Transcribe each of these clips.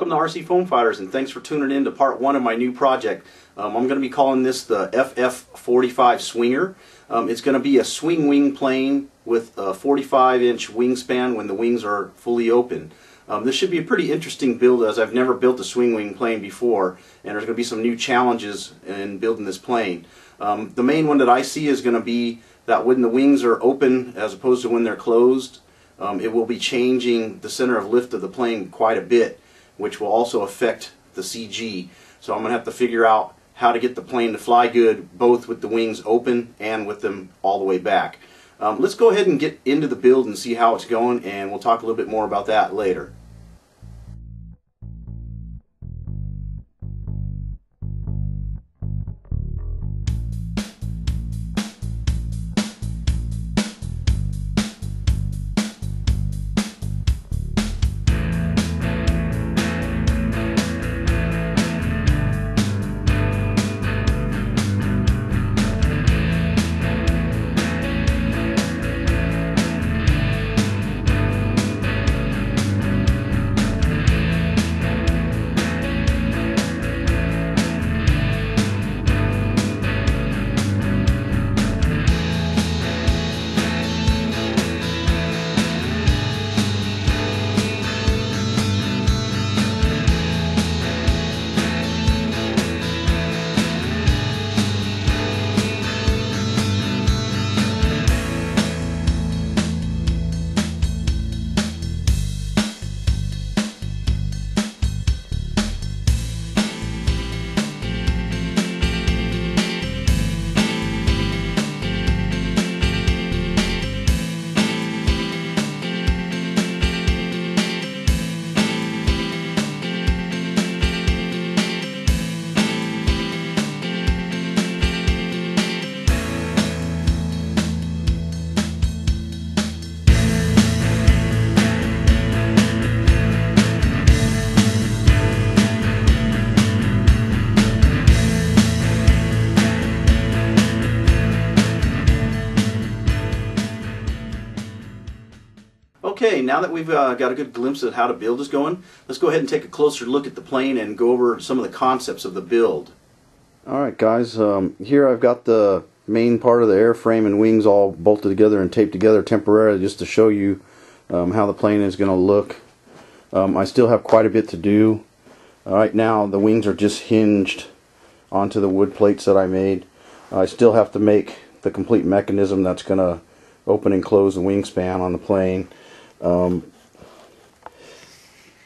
Welcome to rcFoamFighters, and thanks for tuning in to part one of my new project. I'm going to be calling this the FF-45 Swinger. It's going to be a swing wing plane with a 45-inch wingspan when the wings are fully open. This should be a pretty interesting build, as I've never built a swing wing plane before, and there's going to be some new challenges in building this plane. The main one that I see is going to be that when the wings are open as opposed to when they're closed, it will be changing the center of lift of the plane quite a bit, which will also affect the CG. So I'm going to have to figure out how to get the plane to fly good, both with the wings open and with them all the way back. Let's go ahead and get into the build and see how it's going, and we'll talk a little bit more about that later. Okay, now that we've got a good glimpse of how the build is going, let's go ahead and take a closer look at the plane and go over some of the concepts of the build. Alright guys, here I've got the main part of the airframe and wings all bolted together and taped together temporarily just to show you how the plane is going to look. I still have quite a bit to do. Right now the wings are just hinged onto the wood plates that I made. I still have to make the complete mechanism that's going to open and close the wingspan on the plane.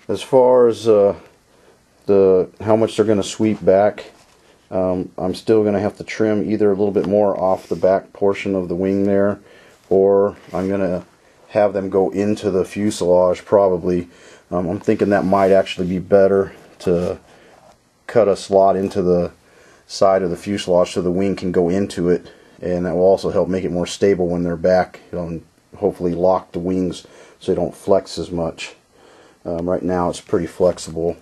As far as how much they're going to sweep back, I'm still going to have to trim either a little bit more off the back portion of the wing there, or I'm going to have them go into the fuselage probably. I'm thinking that might actually be better, to cut a slot into the side of the fuselage so the wing can go into it, and that will also help make it more stable when they're back, and hopefully lock the wings so they don't flex as much. Right now it's pretty flexible.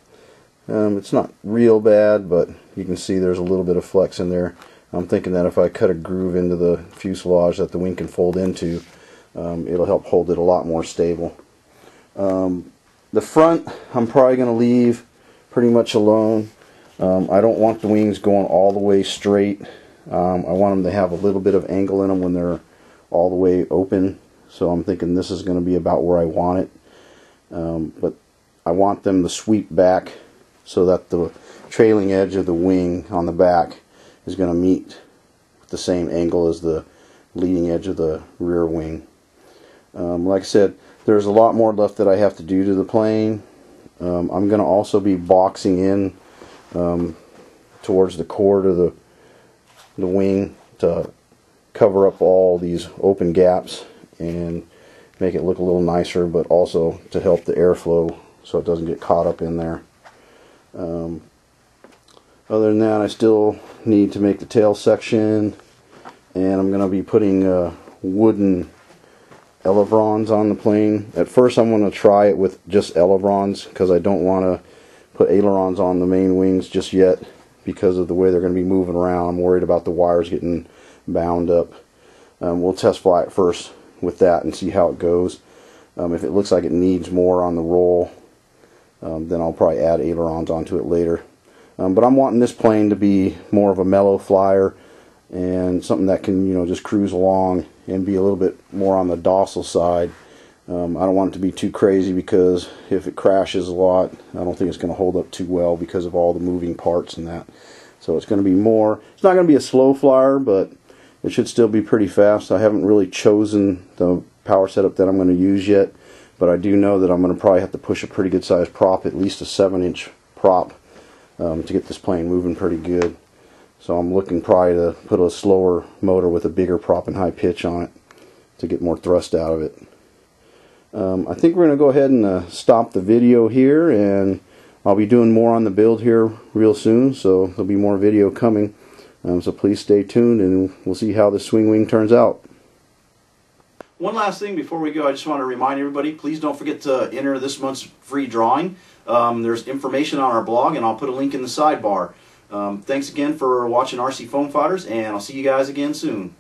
It's not real bad, but you can see there's a little bit of flex in there. I'm thinking that if I cut a groove into the fuselage that the wing can fold into, it'll help hold it a lot more stable. The front I'm probably going to leave pretty much alone. I don't want the wings going all the way straight. I want them to have a little bit of angle in them when they're all the way open. So I'm thinking this is going to be about where I want it. But I want them to sweep back so that the trailing edge of the wing on the back is going to meet with the same angle as the leading edge of the rear wing. Like I said, there's a lot more left that I have to do to the plane. I'm going to also be boxing in towards the core to the wing to cover up all these open gaps and make it look a little nicer, but also to help the airflow so it doesn't get caught up in there. Other than that, I still need to make the tail section, and I'm going to be putting wooden ailerons on the plane. At first I'm going to try it with just ailerons, because I don't want to put ailerons on the main wings just yet because of the way they're going to be moving around. I'm worried about the wires getting bound up. We'll test fly it first with that and see how it goes. If it looks like it needs more on the roll, then I'll probably add ailerons onto it later. But I'm wanting this plane to be more of a mellow flyer and something that can, you know, just cruise along and be a little bit more on the docile side. I don't want it to be too crazy, because if it crashes a lot, I don't think it's going to hold up too well because of all the moving parts and that. So it's going to be more, it's not going to be a slow flyer, but it should still be pretty fast. I haven't really chosen the power setup that I'm going to use yet, but I do know that I'm going to probably have to push a pretty good sized prop, at least a 7-inch prop, to get this plane moving pretty good. So I'm looking probably to put a slower motor with a bigger prop and high pitch on it to get more thrust out of it. I think we're going to go ahead and stop the video here, and I'll be doing more on the build here real soon, so there'll be more video coming. So please stay tuned, and we'll see how the swing wing turns out. One last thing before we go, I just want to remind everybody, please don't forget to enter this month's free drawing. There's information on our blog, and I'll put a link in the sidebar. Thanks again for watching RC Foam Fighters, and I'll see you guys again soon.